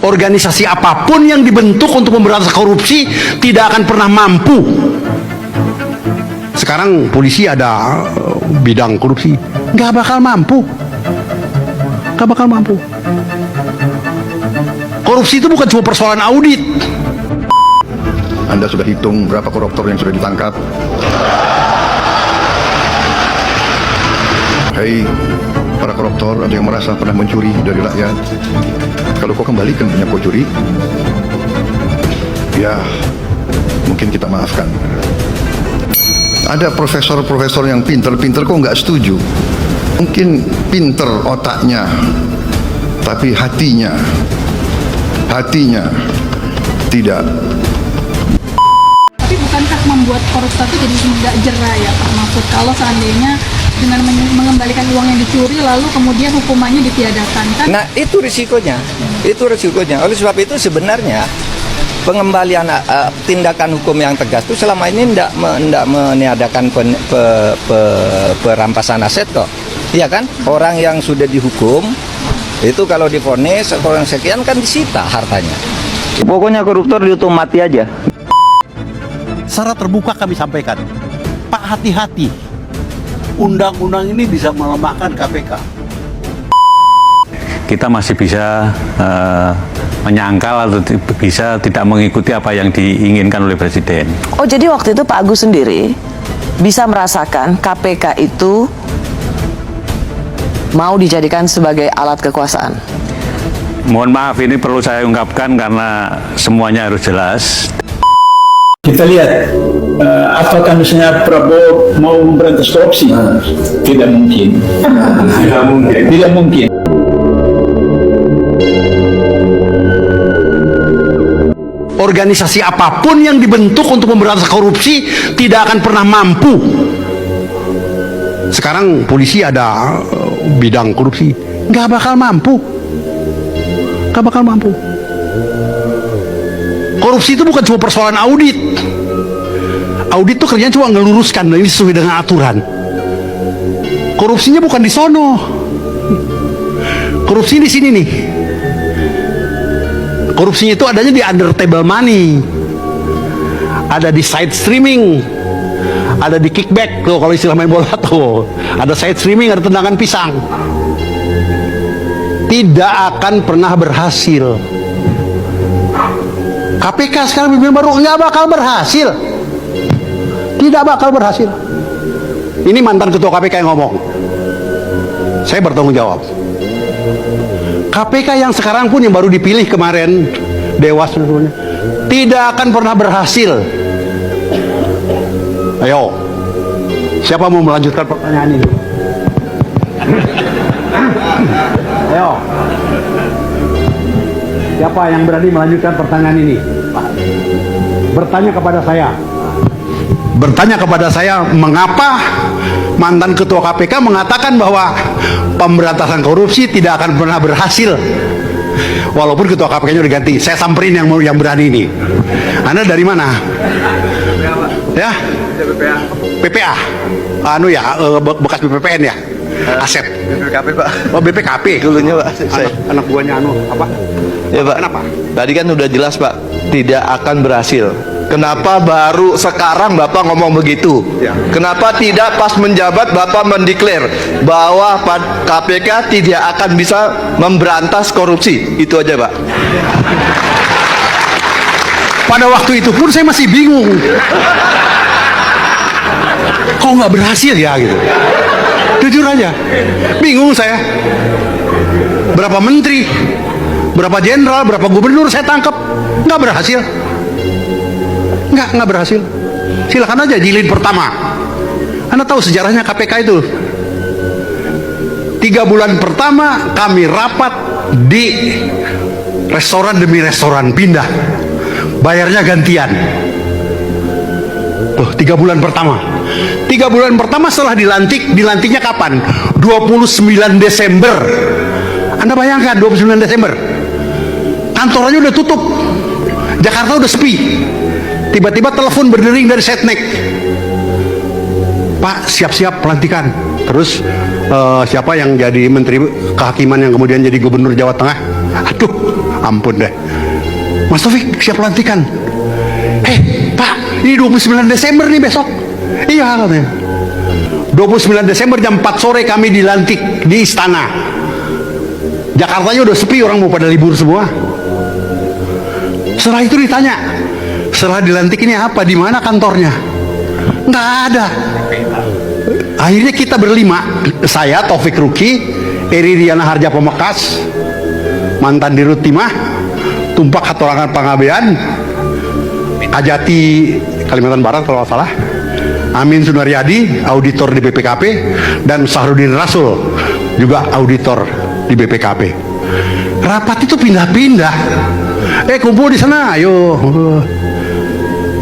Organisasi apapun yang dibentuk untuk memberantas korupsi tidak akan pernah mampu. Sekarang polisi ada bidang korupsi, nggak bakal mampu. Nggak bakal mampu. Korupsi itu bukan cuma persoalan audit. Anda sudah hitung berapa koruptor yang sudah ditangkap? Hei, para koruptor, ada yang merasa pernah mencuri dari rakyat? Kalau kau kembalikan punya kau curi, ya mungkin kita maafkan. Ada profesor-profesor yang pinter-pinter kok nggak setuju. Mungkin pinter otaknya, tapi hatinya tidak. Tapi bukankah membuat koruptor itu jadi tidak jerah ya Pak Mahfud, kalau seandainya dengan mengembalikan uang yang dicuri lalu kemudian hukumannya ditiadakan kan? Nah itu risikonya, Oleh sebab itu sebenarnya pengembalian tindakan hukum yang tegas itu selama ini tidak meniadakan perampasan aset kok, iya kan? Orang yang sudah dihukum itu kalau divonis orang sekian kan disita hartanya. Pokoknya koruptor dihukum mati aja. Secara terbuka kami sampaikan, Pak, hati-hati. Undang-undang ini bisa melemahkan KPK. Kita masih bisa menyangkal atau bisa tidak mengikuti apa yang diinginkan oleh Presiden. Oh, jadi waktu itu Pak Agus sendiri bisa merasakan KPK itu mau dijadikan sebagai alat kekuasaan? Mohon maaf, ini perlu saya ungkapkan karena semuanya harus jelas. Kita lihat apakah misalnya Prabowo mau memberantas korupsi? Tidak mungkin. Tidak mungkin. Organisasi apapun yang dibentuk untuk memberantas korupsi tidak akan pernah mampu. Sekarang polisi ada bidang korupsi, nggak bakal mampu. Nggak bakal mampu. Korupsi itu bukan cuma persoalan audit. Audit itu kerjanya cuma ngeluruskan, ini sesuai dengan aturan. Korupsinya bukan di sono. Korupsi di sini nih. Korupsinya itu adanya di under table money. Ada di side streaming. Ada di kickback tuh kalau istilah main bola tuh. Ada side streaming, ada tendangan pisang. Tidak akan pernah berhasil. KPK sekarang pimpinan baru nggak bakal berhasil. Tidak bakal berhasil. Ini mantan ketua KPK yang ngomong. Saya bertanggung jawab. KPK yang sekarang pun yang baru dipilih kemarin, Dewas tentunya, tidak akan pernah berhasil. Ayo, siapa mau melanjutkan pertanyaan ini? Ayo, siapa yang berani melanjutkan pertanyaan ini? Bertanya kepada saya, mengapa mantan ketua KPK mengatakan bahwa pemberantasan korupsi tidak akan pernah berhasil, walaupun ketua KPK-nya udah ganti. Saya samperin yang berani ini. Anda dari mana? Ya? PPA. Anu ya, bekas BPPN ya? Asep. BPKP Pak. Oh, BPKP. Dulunya Pak. Anak buahnya anu apa? Ya Pak. Kenapa? Tadi kan udah jelas Pak, tidak akan berhasil. Kenapa baru sekarang Bapak ngomong begitu? Ya. Kenapa tidak pas menjabat Bapak mendeklar bahwa KPK tidak akan bisa memberantas korupsi? Itu aja Pak. Pada waktu itu pun saya masih bingung. Kok nggak berhasil ya gitu? Jujur aja, bingung saya. Berapa menteri, berapa jenderal, berapa gubernur saya tangkap, nggak berhasil. Nggak berhasil. Silakan aja jilid pertama. Anda tahu sejarahnya KPK itu. 3 bulan pertama kami rapat di restoran demi restoran, pindah. Bayarnya gantian. Tuh, 3 bulan pertama. 3 bulan pertama setelah dilantiknya kapan? 29 Desember. Anda bayangkan 29 Desember. Kantornya udah tutup. Jakarta udah sepi. Tiba-tiba telepon berdering dari Setnek. Pak, siap-siap pelantikan. Terus siapa yang jadi menteri kehakiman yang kemudian jadi gubernur Jawa Tengah? Aduh, ampun deh. Mas Taufik siap pelantikan. Pak, ini 29 Desember nih besok. Iya katanya. 29 Desember jam 4 sore kami dilantik di istana. Jakartanya udah sepi, orang mau pada libur semua. Setelah itu ditanya, setelah dilantik ini apa, di mana kantornya? Nggak ada. Akhirnya kita berlima, saya Taufik Ruki, Eri Diana Harja Pemekas, mantan Dirut Timah, Tumpak Hatorangan Pangabean, Ajati Kalimantan Barat kalau nggak salah, Amin Sunaryadi, auditor di BPKP, dan Sahrudin Rasul, juga auditor di BPKP. Rapat itu pindah-pindah. Kumpul di sana, ayo.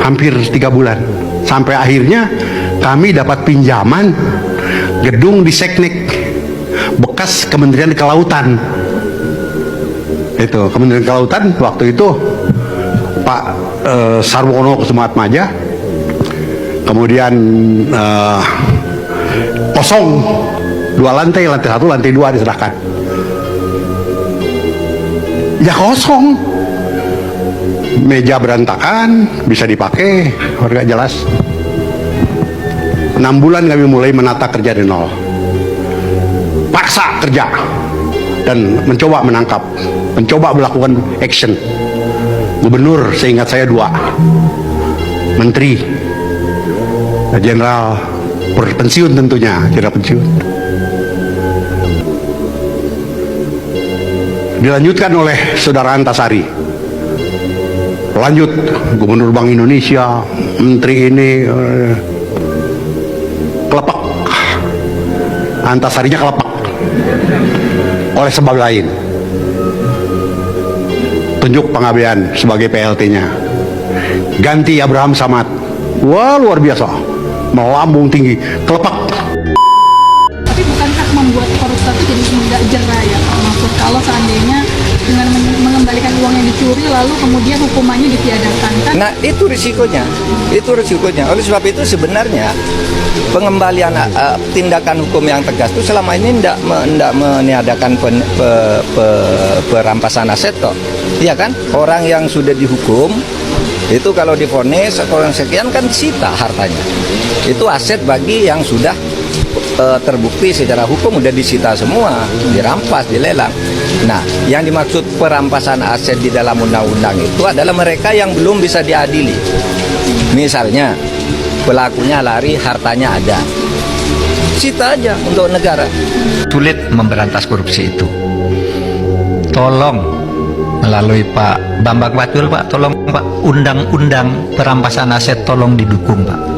Hampir 3 bulan. Sampai akhirnya kami dapat pinjaman gedung di Seknek, bekas Kementerian Kelautan. Itu Kementerian Kelautan waktu itu Pak Sarwono Kusumaatmaja. Kemudian kosong 2 lantai, lantai 1, lantai 2 diserahkan. Ya kosong, meja berantakan, bisa dipakai, harga jelas. 6 bulan kami mulai menata kerja dari nol, paksa kerja dan mencoba menangkap, mencoba melakukan action. Gubernur seingat saya 2, menteri, jenderal berpensiun tentunya, jenderal pensiun. Dilanjutkan oleh Saudara Antasari. Lanjut Gubernur Bank Indonesia, menteri ini, kelepak. Antasarinya kelepak oleh sebab lain. Tunjuk Pangabean sebagai PLT-nya. Ganti Abraham Samad. Wah, luar biasa. Melambung tinggi, kelepak. Tapi bukankah membuat koruptor itu jadi tidak jerah ya Pak Mahfud, kalau seandainya dengan mengembalikan uang yang dicuri lalu kemudian hukumannya ditiadakan kan? Nah, itu risikonya. Oleh sebab itu sebenarnya pengembalian tindakan hukum yang tegas itu selama ini tidak meniadakan perampasan aset kok. Iya kan? Orang yang sudah dihukum itu kalau divonis orang sekian kan disita hartanya. Itu aset bagi yang sudah terbukti secara hukum udah disita semua, dirampas, dilelang. Nah, yang dimaksud perampasan aset di dalam undang-undang itu adalah mereka yang belum bisa diadili. Misalnya pelakunya lari, hartanya ada, sita aja untuk negara. Sulit memberantas korupsi itu. Tolong melalui Pak Bambang Pacul, Pak, tolong Pak, undang-undang perampasan aset tolong didukung Pak.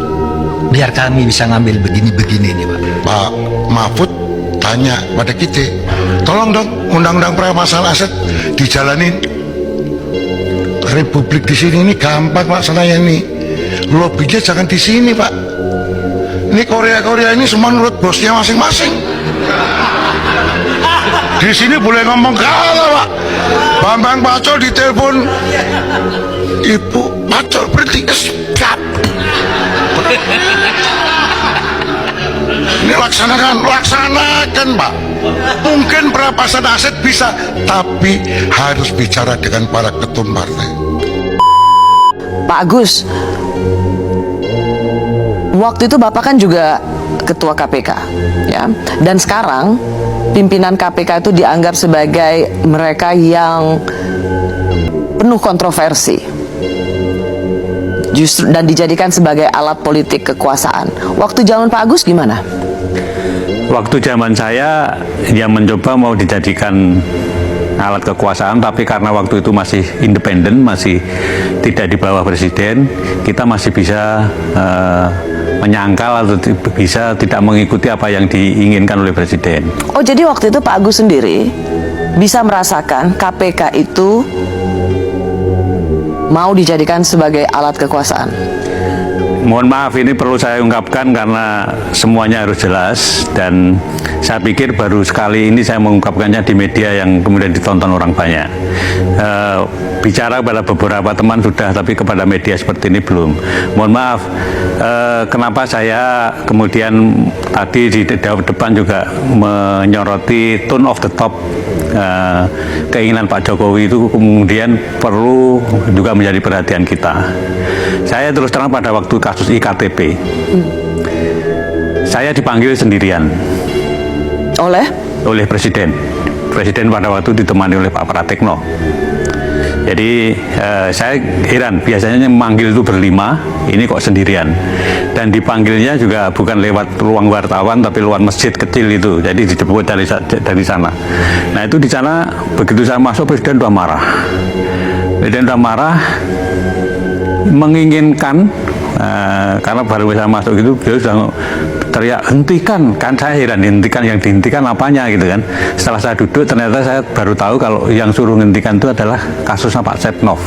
Biar kami bisa ngambil begini-begini nih Pak. Pak Mahfud tanya pada kita, tolong dong undang-undang perampasan aset dijalanin. Republik di sini ini gampang Pak, senaya ini. Lobbynya jangan di sini Pak. Ini Korea ini semua menurut bosnya masing-masing. Di sini boleh ngomong kalah Pak. Bambang Pacul ditelepon, Ibu Pacul berhenti, siap. Ini laksanakan Pak. Mungkin perampasan aset bisa, tapi harus bicara dengan para ketum partai. Pak Agus, waktu itu Bapak kan juga ketua KPK, ya. Dan sekarang pimpinan KPK itu dianggap sebagai mereka yang penuh kontroversi, justru dan dijadikan sebagai alat politik kekuasaan. Waktu zaman Pak Agus gimana? Waktu zaman saya yang mencoba mau dijadikan alat kekuasaan, tapi karena waktu itu masih independen, masih tidak di bawah presiden, kita masih bisa menyangkal atau bisa tidak mengikuti apa yang diinginkan oleh presiden. Oh, jadi waktu itu Pak Agus sendiri bisa merasakan KPK itu mau dijadikan sebagai alat kekuasaan? Mohon maaf, ini perlu saya ungkapkan karena semuanya harus jelas, dan saya pikir baru sekali ini saya mengungkapkannya di media yang kemudian ditonton orang banyak. Bicara kepada beberapa teman sudah, tapi kepada media seperti ini belum. Mohon maaf, kenapa saya kemudian tadi di depan juga menyoroti tone of the top keinginan Pak Jokowi itu kemudian perlu juga menjadi perhatian kita. Saya terus terang pada waktu kasus IKTP, saya dipanggil sendirian oleh Presiden. Presiden pada waktu ditemani oleh Pak Pratikno. Jadi saya heran, biasanya memanggil itu berlima, ini kok sendirian. Dan dipanggilnya juga bukan lewat ruang wartawan, tapi lewat masjid kecil itu. Jadi dijemput dari sana. Nah itu di sana, begitu saya masuk, Presiden sudah marah. Presiden sudah marah, menginginkan, karena baru saya masuk itu, beliau sudah teriak, hentikan. Kan saya heran, hentikan, yang dihentikan apanya gitu kan. Setelah saya duduk, ternyata saya baru tahu kalau yang suruh hentikan itu adalah kasusnya Pak Setnov.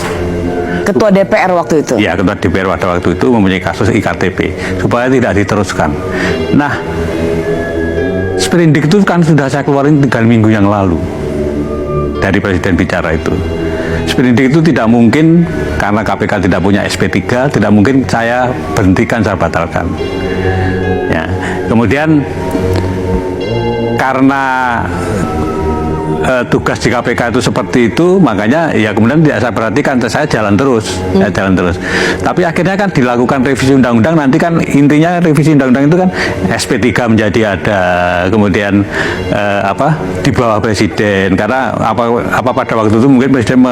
Ketua DPR waktu itu? Ya, Ketua DPR pada waktu itu mempunyai kasus IKTP, supaya tidak diteruskan. Nah, sprindik itu kan sudah saya keluarin 3 minggu yang lalu dari Presiden bicara itu. Sprindik itu tidak mungkin, karena KPK tidak punya SP3, tidak mungkin saya berhentikan, saya batalkan. Ya. Kemudian karena tugas di KPK itu seperti itu, makanya ya kemudian tidak saya perhatikan, saya jalan terus, Tapi akhirnya kan dilakukan revisi undang-undang, nanti kan intinya revisi undang-undang itu kan SP3 menjadi ada, kemudian di bawah Presiden, karena apa pada waktu itu mungkin Presiden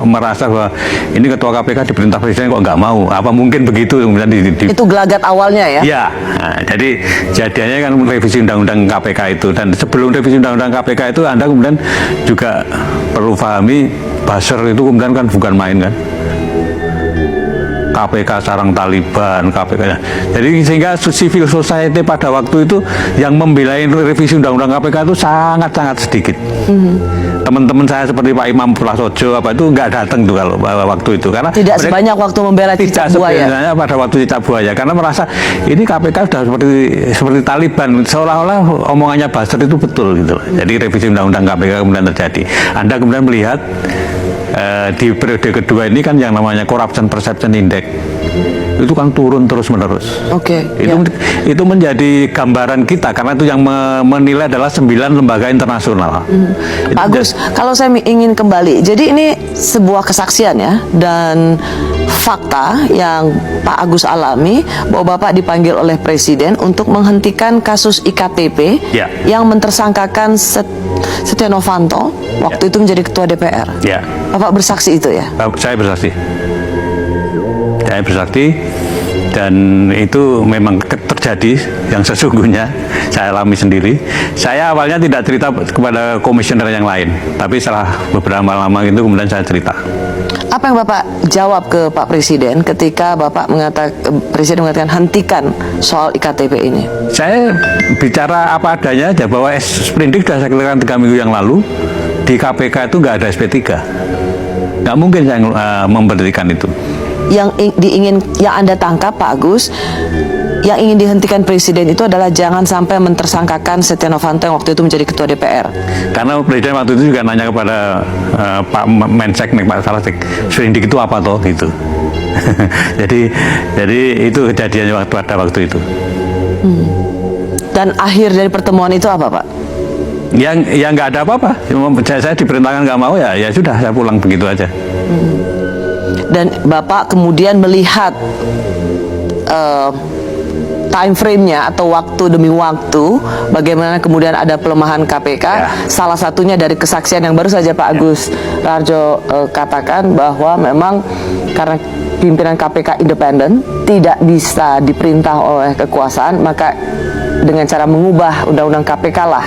merasa bahwa ini Ketua KPK diperintah Presiden kok nggak mau, apa mungkin begitu, kemudian itu gelagat awalnya ya? Ya, nah, jadi jadinya kan revisi undang-undang KPK itu, dan sebelum revisi undang-undang KPK itu Anda kemudian juga perlu pahami, buzzer itu kemudian kan bukan main kan. KPK sarang Taliban, KPK. Jadi sehingga civil society pada waktu itu yang membela revisi undang-undang KPK itu sangat-sangat sedikit. Teman-teman saya seperti Pak Imam Prasojo itu nggak datang tuh kalau waktu itu, karena tidak sebanyak waktu membela cicak buaya. Sebenarnya pada waktu cicak buaya, karena merasa ini KPK sudah seperti Taliban, seolah-olah omongannya buzzer itu betul gitu. Jadi revisi undang-undang KPK kemudian terjadi. Anda kemudian melihat di periode kedua ini kan yang namanya Corruption Perception Index itu kan turun terus-menerus. Itu menjadi gambaran kita, karena itu yang menilai adalah 9 lembaga internasional. Pak Agus, kalau saya ingin kembali, jadi ini sebuah kesaksian ya, dan fakta yang Pak Agus alami bahwa Bapak dipanggil oleh Presiden untuk menghentikan kasus IKTP yang mentersangkakan Setia Novanto waktu itu menjadi Ketua DPR. Bapak bersaksi itu ya? Saya bersaksi. Saya bersaksi, dan itu memang terjadi yang sesungguhnya saya alami sendiri. Saya awalnya tidak cerita kepada komisioner yang lain, tapi setelah beberapa lama itu kemudian saya cerita. Apa yang Bapak jawab ke Pak Presiden ketika Bapak Presiden mengatakan hentikan soal IKTP ini? Saya bicara apa adanya aja, bahwa sprindik sudah saya keluarkan 3 minggu yang lalu, di KPK itu nggak ada SP3. Nggak mungkin saya memberhentikan itu. Yang Anda tangkap Pak Agus, yang ingin dihentikan Presiden itu adalah jangan sampai mentersangkakan Setia Novanto yang waktu itu menjadi Ketua DPR. Karena Presiden waktu itu juga nanya kepada Pak Menseknek, Pak Salasek, sprindik itu apa toh gitu. jadi itu kejadiannya pada waktu itu. Dan akhir dari pertemuan itu apa, Pak? Yang nggak ada apa-apa. Saya diperintahkan nggak mau, ya sudah, saya pulang begitu aja. Dan Bapak kemudian melihat time frame-nya atau waktu demi waktu, bagaimana kemudian ada pelemahan KPK. Salah satunya dari kesaksian yang baru saja Pak Agus Raharjo katakan bahwa memang karena pimpinan KPK independen, tidak bisa diperintah oleh kekuasaan, maka dengan cara mengubah undang-undang KPK lah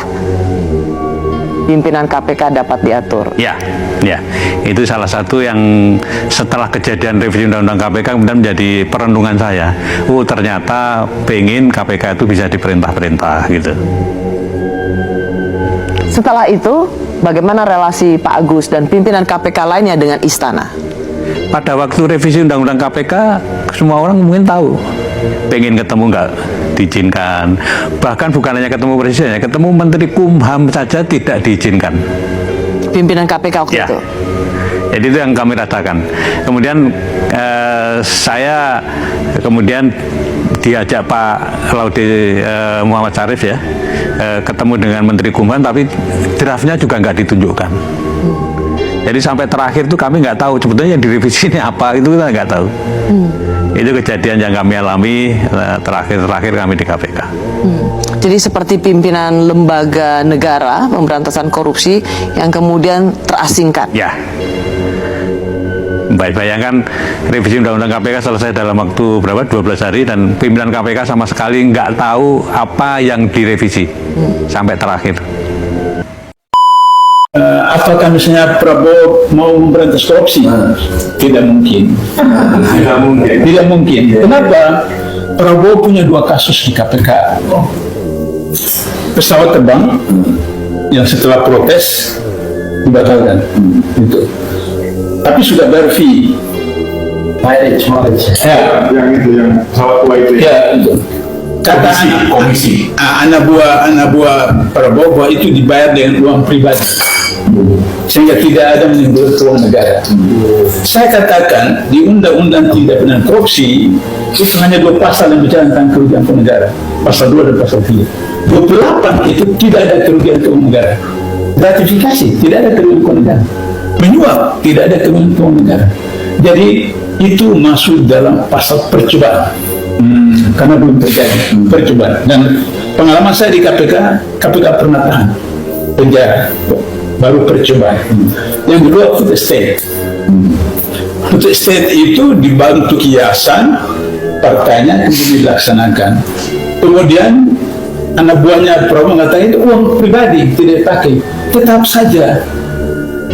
pimpinan KPK dapat diatur. Ya, itu salah satu yang setelah kejadian revisi undang-undang KPK kemudian menjadi perenungan saya. Ternyata pengen KPK itu bisa diperintah-perintah gitu. Setelah itu, bagaimana relasi Pak Agus dan pimpinan KPK lainnya dengan istana? Pada waktu revisi undang-undang KPK, semua orang mungkin tahu. Pengen ketemu nggak diizinkan, bahkan bukan hanya ketemu presiden, ketemu Menteri Kumham saja tidak diizinkan. Pimpinan KPK waktu itu. Jadi itu yang kami rasakan. Kemudian saya kemudian diajak Pak Laude Muhammad Syarif ya ketemu dengan Menteri Kumham, tapi draftnya juga nggak ditunjukkan. Jadi sampai terakhir tuh kami nggak tahu sebetulnya yang direvisi ini apa, itu kita nggak tahu. Itu kejadian yang kami alami terakhir kami di KPK. Jadi seperti pimpinan lembaga negara pemberantasan korupsi yang kemudian terasingkan. Ya. Baik, bayangkan revisi Undang-Undang KPK selesai dalam waktu berapa? 12 hari dan pimpinan KPK sama sekali nggak tahu apa yang direvisi sampai terakhir. Apakah misalnya Prabowo mau memberantas korupsi? Tidak mungkin. Tidak mungkin. Kenapa? Prabowo punya 2 kasus di KPK. Pesawat terbang yang setelah protes dibatalkan. Itu. Tapi sudah bayar fee. Ya. Yang itu yang pesawat tua itu. Ya, itu. Kata komisi. Anak buah Prabowo bahwa itu dibayar dengan uang pribadi, sehingga tidak ada menimbulkan uang negara. Saya katakan di Undang-Undang Tindak Pidana Korupsi itu hanya 2 pasal yang bicara tentang kerugian ke negara, pasal 2 dan pasal 3. 28 itu tidak ada kerugian ke negara. Gratifikasi tidak ada kerugian ke negara. Menyuap tidak ada kerugian ke negara. Jadi itu masuk dalam pasal percobaan. Karena belum terjadi percobaan. Dan pengalaman saya di KPK pernah tahan penjara, baru percobaan. Yang kedua food estate. Food estate itu dibantu kiasan partainya kemudian dilaksanakan. Kemudian anak buahnya Prabowo mengatakan itu uang pribadi tidak dipakai. Tetap saja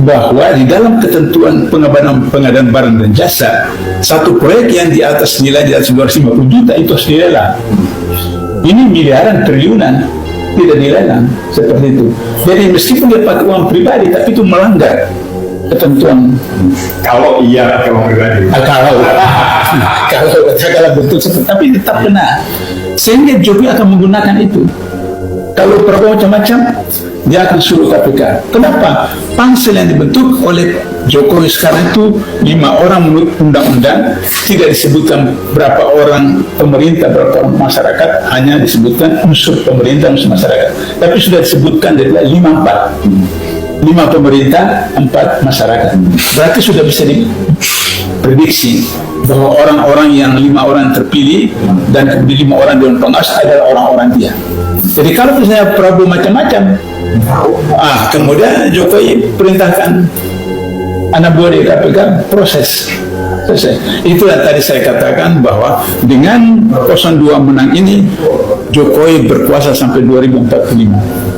bahwa di dalam ketentuan pengadaan barang dan jasa, satu proyek yang di atas nilai di atas 250 juta itu harus dilelang. Ini miliaran triliunan tidak dilelang seperti itu. Jadi meskipun dia pakai uang pribadi, tapi itu melanggar ketentuan. Kalau iya pakai uang pribadi. Kalau betul seperti, tapi tetap benar. Sehingga Jokowi akan menggunakan itu. Kalau Prabowo macam-macam, dia akan suruh KPK. Kenapa? Pansel yang dibentuk oleh Jokowi sekarang itu 5 orang menurut undang-undang, tidak disebutkan berapa orang pemerintah, berapa orang masyarakat, hanya disebutkan unsur pemerintah, unsur masyarakat. Tapi sudah disebutkan dari 5-4. 5 pemerintah, 4 masyarakat. Berarti sudah bisa diprediksi bahwa orang-orang yang 5 orang terpilih dan kemudian 5 orang dewan pengawas adalah orang-orang dia. Jadi kalau misalnya Prabowo macam-macam, kemudian Jokowi perintahkan anak buah di KPK proses. Itulah tadi saya katakan bahwa dengan 02 menang ini Jokowi berkuasa sampai 2045.